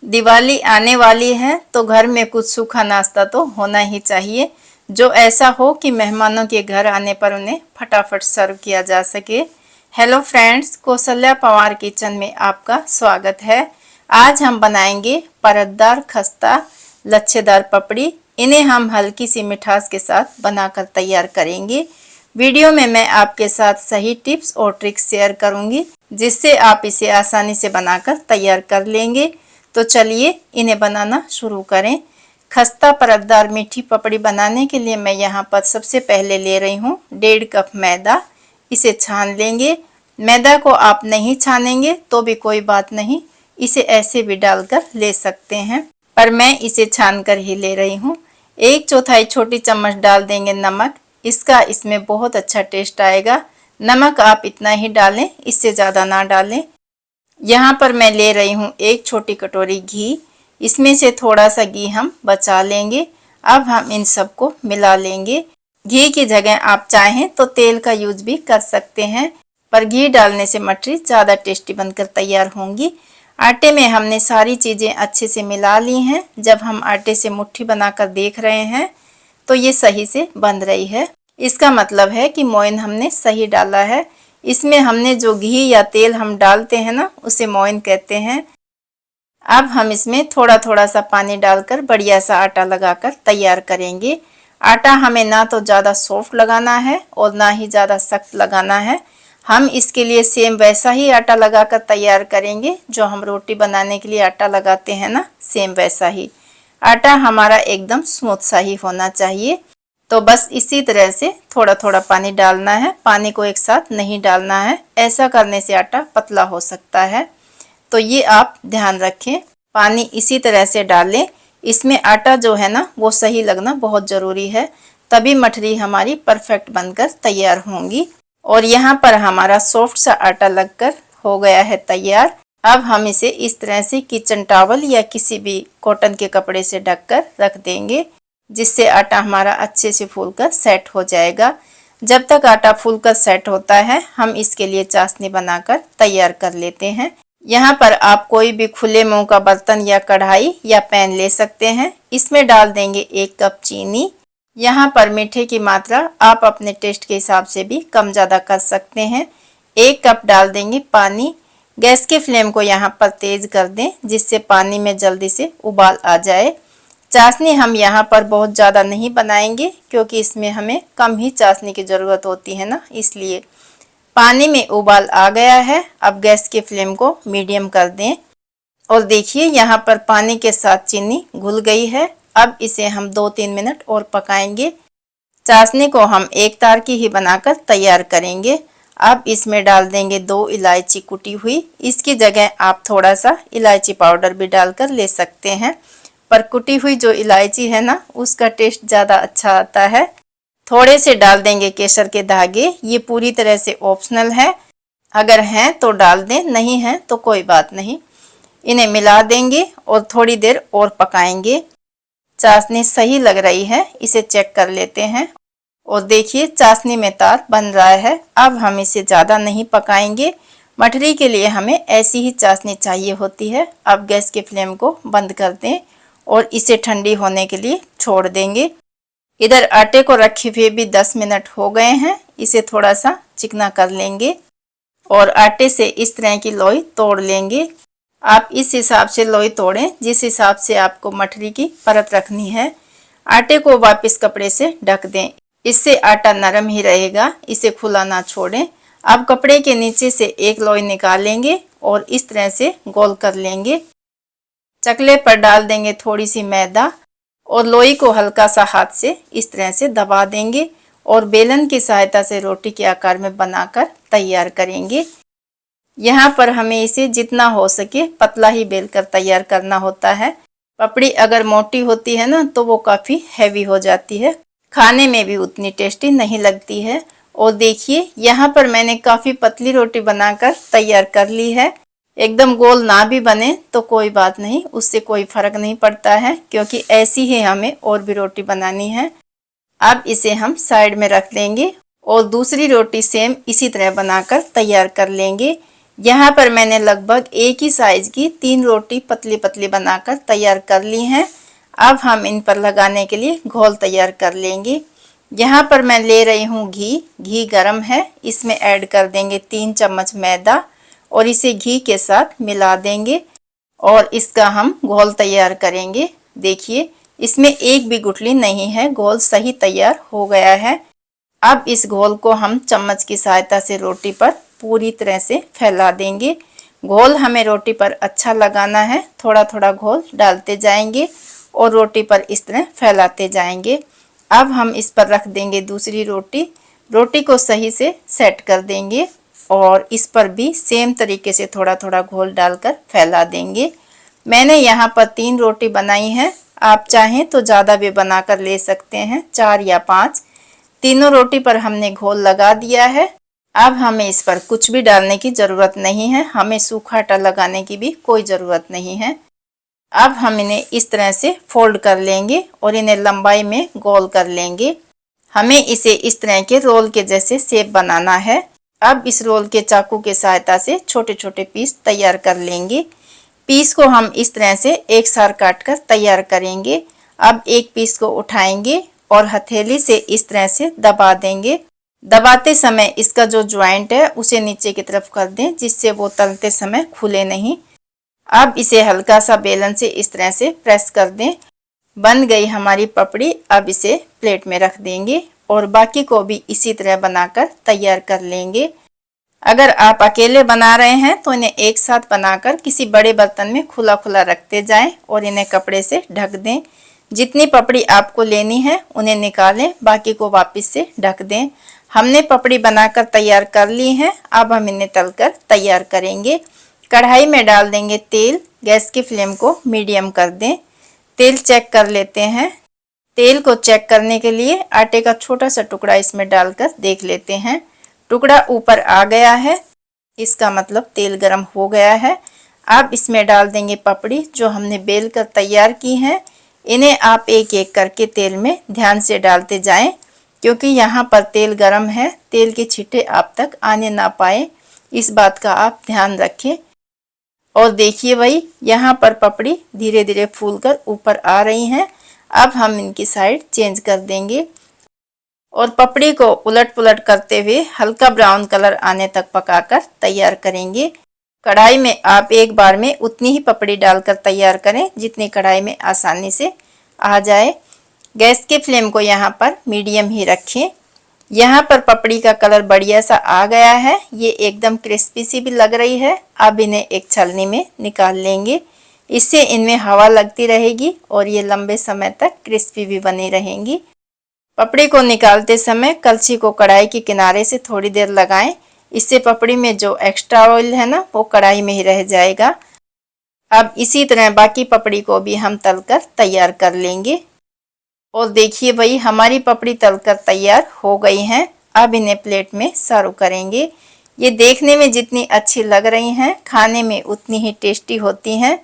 दिवाली आने वाली है तो घर में कुछ सूखा नाश्ता तो होना ही चाहिए, जो ऐसा हो कि मेहमानों के घर आने पर उन्हें फटाफट सर्व किया जा सके। Hello friends, Kaushalya Pawar kitchen में आपका स्वागत है। आज हम बनाएंगे परतदार खस्ता लच्छेदार पपड़ी। इन्हें हम हल्की सी मिठास के साथ बनाकर तैयार करेंगे। वीडियो में मैं आपके साथ सही टिप्स और ट्रिक्स शेयर करूंगी, जिससे आप इसे आसानी से बनाकर तैयार कर लेंगे। तो चलिए इन्हें बनाना शुरू करें। खस्ता परतदार मीठी पपड़ी बनाने के लिए मैं यहाँ पर सबसे पहले ले रही हूँ 1.5 कप मैदा। इसे छान लेंगे। मैदा को आप नहीं छानेंगे तो भी कोई बात नहीं, इसे ऐसे भी डालकर ले सकते हैं, पर मैं इसे छान कर ही ले रही हूँ। 1/4 छोटी चम्मच डाल देंगे नमक। इसका इसमें बहुत अच्छा टेस्ट आएगा। नमक आप इतना ही डालें, इससे ज़्यादा ना डालें। यहाँ पर मैं ले रही हूँ 1 छोटी कटोरी घी। इसमें से थोड़ा सा घी हम बचा लेंगे। अब हम इन सबको मिला लेंगे। घी की जगह आप चाहें तो तेल का यूज भी कर सकते हैं, पर घी डालने से मठरी ज़्यादा टेस्टी बनकर तैयार होंगी। आटे में हमने सारी चीज़ें अच्छे से मिला ली हैं। जब हम आटे से मुट्ठी बनाकर देख रहे हैं तो ये सही से बन रही है। इसका मतलब है कि मोइन हमने सही डाला है। इसमें हमने जो घी या तेल हम डालते हैं ना, उसे मोइन कहते हैं। अब हम इसमें थोड़ा थोड़ा सा पानी डालकर बढ़िया सा आटा लगाकर तैयार करेंगे। आटा हमें ना तो ज़्यादा सॉफ्ट लगाना है और ना ही ज़्यादा सख्त लगाना है। हम इसके लिए सेम वैसा ही आटा लगाकर तैयार करेंगे जो हम रोटी बनाने के लिए आटा लगाते हैं ना, सेम वैसा ही। आटा हमारा एकदम स्मूथ सा ही होना चाहिए। तो बस इसी तरह से थोड़ा थोड़ा पानी डालना है, पानी को एक साथ नहीं डालना है। ऐसा करने से आटा पतला हो सकता है, तो ये आप ध्यान रखें। पानी इसी तरह से डालें। इसमें आटा जो है ना वो सही लगना बहुत ज़रूरी है, तभी मठरी हमारी परफेक्ट बनकर तैयार होंगी। और यहाँ पर हमारा सॉफ्ट सा आटा लगकर हो गया है तैयार। अब हम इसे इस तरह से किचन टॉवल या किसी भी कॉटन के कपड़े से ढककर रख देंगे, जिससे आटा हमारा अच्छे से फूलकर सेट हो जाएगा। जब तक आटा फूलकर सेट होता है, हम इसके लिए चाशनी बनाकर तैयार कर लेते हैं। यहाँ पर आप कोई भी खुले मुंह का बर्तन या कढ़ाई या पैन ले सकते हैं। इसमें डाल देंगे 1 कप चीनी। यहाँ पर मीठे की मात्रा आप अपने टेस्ट के हिसाब से भी कम ज़्यादा कर सकते हैं। 1 कप डाल देंगे पानी। गैस के फ्लेम को यहाँ पर तेज कर दें, जिससे पानी में जल्दी से उबाल आ जाए। चाशनी हम यहाँ पर बहुत ज़्यादा नहीं बनाएंगे, क्योंकि इसमें हमें कम ही चाशनी की ज़रूरत होती है ना, इसलिए। पानी में उबाल आ गया है। अब गैस के फ्लेम को मीडियम कर दें और देखिए यहाँ पर पानी के साथ चीनी घुल गई है। अब इसे हम 2-3 मिनट और पकाएंगे। चाशनी को हम एक तार की ही बनाकर तैयार करेंगे। अब इसमें डाल देंगे 2 इलायची कुटी हुई। इसकी जगह आप थोड़ा सा इलायची पाउडर भी डालकर ले सकते हैं, पर कुटी हुई जो इलायची है ना, उसका टेस्ट ज़्यादा अच्छा आता है। थोड़े से डाल देंगे केसर के धागे। ये पूरी तरह से ऑप्शनल है, अगर हैं तो डाल दें, नहीं है तो कोई बात नहीं। इन्हें मिला देंगे और थोड़ी देर और पकाएंगे। चाशनी सही लग रही है, इसे चेक कर लेते हैं। और देखिए चाशनी में तार बन रहा है। अब हम इसे ज़्यादा नहीं पकाएंगे। मठरी के लिए हमें ऐसी ही चाशनी चाहिए होती है। अब गैस के फ्लेम को बंद कर दें और इसे ठंडी होने के लिए छोड़ देंगे। इधर आटे को रखे हुए भी 10 मिनट हो गए हैं। इसे थोड़ा सा चिकना कर लेंगे और आटे से इस तरह की लोई तोड़ लेंगे। आप इस हिसाब से लोई तोड़ें जिस हिसाब से आपको मठरी की परत रखनी है। आटे को वापस कपड़े से ढक दें, इससे आटा नरम ही रहेगा, इसे खुला ना छोड़ें। अब कपड़े के नीचे से एक लोई निकालेंगे और इस तरह से गोल कर लेंगे। चकले पर डाल देंगे थोड़ी सी मैदा और लोई को हल्का सा हाथ से इस तरह से दबा देंगे और बेलन की सहायता से रोटी के आकार में बनाकर तैयार करेंगे। यहाँ पर हमें इसे जितना हो सके पतला ही बेलकर तैयार करना होता है। पपड़ी अगर मोटी होती है ना तो वो काफ़ी हैवी हो जाती है, खाने में भी उतनी टेस्टी नहीं लगती है। और देखिए यहाँ पर मैंने काफ़ी पतली रोटी बनाकर तैयार कर ली है। एकदम गोल ना भी बने तो कोई बात नहीं, उससे कोई फर्क नहीं पड़ता है, क्योंकि ऐसी ही हमें और भी रोटी बनानी है। अब इसे हम साइड में रख देंगे और दूसरी रोटी सेम इसी तरह बनाकर तैयार कर लेंगे। यहाँ पर मैंने लगभग एक ही साइज की 3 रोटी पतली पतली बनाकर तैयार कर ली हैं। अब हम इन पर लगाने के लिए घोल तैयार कर लेंगे। यहाँ पर मैं ले रही हूँ घी गरम है, इसमें ऐड कर देंगे 3 चम्मच मैदा और इसे घी के साथ मिला देंगे और इसका हम घोल तैयार करेंगे। देखिए इसमें एक भी गुठली नहीं है, घोल सही तैयार हो गया है। अब इस घोल को हम चम्मच की सहायता से रोटी पर पूरी तरह से फैला देंगे। घोल हमें रोटी पर अच्छा लगाना है, थोड़ा थोड़ा घोल डालते जाएंगे और रोटी पर इस तरह फैलाते जाएंगे। अब हम इस पर रख देंगे दूसरी रोटी को सही से सेट कर देंगे और इस पर भी सेम तरीके से थोड़ा थोड़ा घोल डालकर फैला देंगे। मैंने यहाँ पर 3 रोटी बनाई है, आप चाहें तो ज़्यादा भी बनाकर ले सकते हैं, 4 या 5। तीनों रोटी पर हमने घोल लगा दिया है। अब हमें इस पर कुछ भी डालने की ज़रूरत नहीं है, हमें सूखा आटा लगाने की भी कोई ज़रूरत नहीं है। अब हम इन्हें इस तरह से फोल्ड कर लेंगे और इन्हें लंबाई में गोल कर लेंगे। हमें इसे इस तरह के रोल के जैसे शेप बनाना है। अब इस रोल के चाकू के सहायता से छोटे छोटे पीस तैयार कर लेंगे। पीस को हम इस तरह से एक साथ काट कर तैयार करेंगे। अब एक पीस को उठाएंगे और हथेली से इस तरह से दबा देंगे। दबाते समय इसका जो ज्वाइंट है उसे नीचे की तरफ कर दें, जिससे वो तलते समय खुले नहीं। अब इसे हल्का सा बेलन से इस तरह से प्रेस कर दें। बन गई हमारी पपड़ी। अब इसे प्लेट में रख देंगे और बाकी को भी इसी तरह बनाकर तैयार कर लेंगे। अगर आप अकेले बना रहे हैं तो इन्हें एक साथ बनाकर किसी बड़े बर्तन में खुला खुला रखते जाएं और इन्हें कपड़े से ढक दें। जितनी पपड़ी आपको लेनी है उन्हें निकालें, बाकी को वापस से ढक दें। हमने पपड़ी बनाकर तैयार कर ली है। अब हम इन्हें तलकर तैयार करेंगे। कढ़ाई में डाल देंगे तेल, गैस की फ्लेम को मीडियम कर दें। तेल चेक कर लेते हैं। तेल को चेक करने के लिए आटे का छोटा सा टुकड़ा इसमें डालकर देख लेते हैं। टुकड़ा ऊपर आ गया है, इसका मतलब तेल गर्म हो गया है। अब इसमें डाल देंगे पपड़ी जो हमने बेल कर तैयार की है। इन्हें आप एक एक करके तेल में ध्यान से डालते जाएं, क्योंकि यहाँ पर तेल गर्म है, तेल के छींटे आप तक आने ना पाए, इस बात का आप ध्यान रखें। और देखिए भाई, यहाँ पर पपड़ी धीरे धीरे फूलकर ऊपर आ रही हैं। अब हम इनकी साइड चेंज कर देंगे और पपड़ी को उलट पुलट करते हुए हल्का ब्राउन कलर आने तक पकाकर तैयार करेंगे। कढ़ाई में आप एक बार में उतनी ही पपड़ी डालकर तैयार करें जितनी कढ़ाई में आसानी से आ जाए। गैस के फ्लेम को यहाँ पर मीडियम ही रखें। यहाँ पर पपड़ी का कलर बढ़िया सा आ गया है, ये एकदम क्रिस्पी सी भी लग रही है। अब इन्हें एक छलनी में निकाल लेंगे, इससे इनमें हवा लगती रहेगी और ये लंबे समय तक क्रिस्पी भी बनी रहेंगी। पपड़ी को निकालते समय कलछी को कढ़ाई के किनारे से थोड़ी देर लगाएं, इससे पपड़ी में जो एक्स्ट्रा ऑयल है ना वो कढ़ाई में ही रह जाएगा। अब इसी तरह बाकी पपड़ी को भी हम तलकर तैयार कर लेंगे। और देखिए भाई, हमारी पपड़ी तलकर तैयार हो गई हैं। अब इन्हें प्लेट में सर्व करेंगे। ये देखने में जितनी अच्छी लग रही हैं, खाने में उतनी ही टेस्टी होती हैं।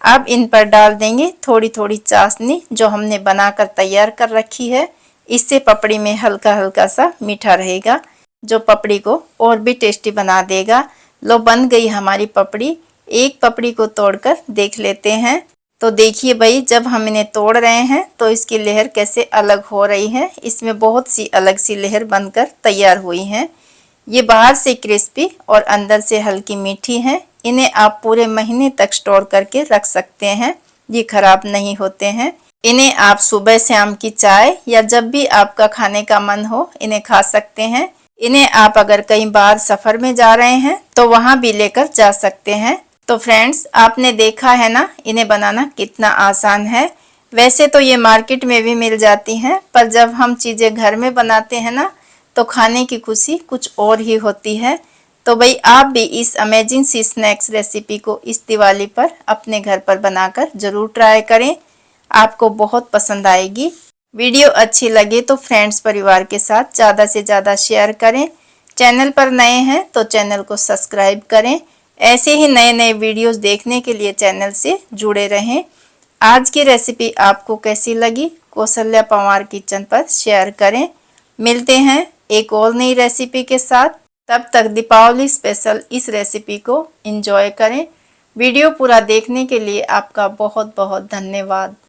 अब इन पर डाल देंगे थोड़ी थोड़ी चाशनी जो हमने बनाकर तैयार कर रखी है। इससे पपड़ी में हल्का हल्का सा मीठा रहेगा, जो पपड़ी को और भी टेस्टी बना देगा। लो, बन गई हमारी पपड़ी। एक पपड़ी को तोड़कर देख लेते हैं। तो देखिए भाई, जब हम इन्हें तोड़ रहे हैं तो इसकी लेयर कैसे अलग हो रही है। इसमें बहुत सी अलग सी लेयर बनकर तैयार हुई हैं। ये बाहर से क्रिस्पी और अंदर से हल्की मीठी हैं। इन्हें आप पूरे महीने तक स्टोर करके रख सकते हैं, ये खराब नहीं होते हैं। इन्हें आप सुबह शाम की चाय या जब भी आपका खाने का मन हो इन्हें खा सकते हैं। इन्हें आप अगर कहीं बाहर सफर में जा रहे हैं तो वहां भी लेकर जा सकते हैं। तो फ्रेंड्स, आपने देखा है ना इन्हें बनाना कितना आसान है। वैसे तो ये मार्केट में भी मिल जाती हैं, पर जब हम चीज़ें घर में बनाते हैं ना तो खाने की खुशी कुछ और ही होती है। तो भाई, आप भी इस अमेजिंग सी स्नैक्स रेसिपी को इस दिवाली पर अपने घर पर बनाकर ज़रूर ट्राई करें, आपको बहुत पसंद आएगी। वीडियो अच्छी लगे तो फ्रेंड्स परिवार के साथ ज़्यादा से ज़्यादा शेयर करें। चैनल पर नए हैं तो चैनल को सब्सक्राइब करें। ऐसे ही नए नए वीडियोस देखने के लिए चैनल से जुड़े रहें। आज की रेसिपी आपको कैसी लगी कौशल्या पंवार किचन पर शेयर करें। मिलते हैं एक और नई रेसिपी के साथ। तब तक दीपावली स्पेशल इस रेसिपी को एंजॉय करें। वीडियो पूरा देखने के लिए आपका बहुत बहुत धन्यवाद।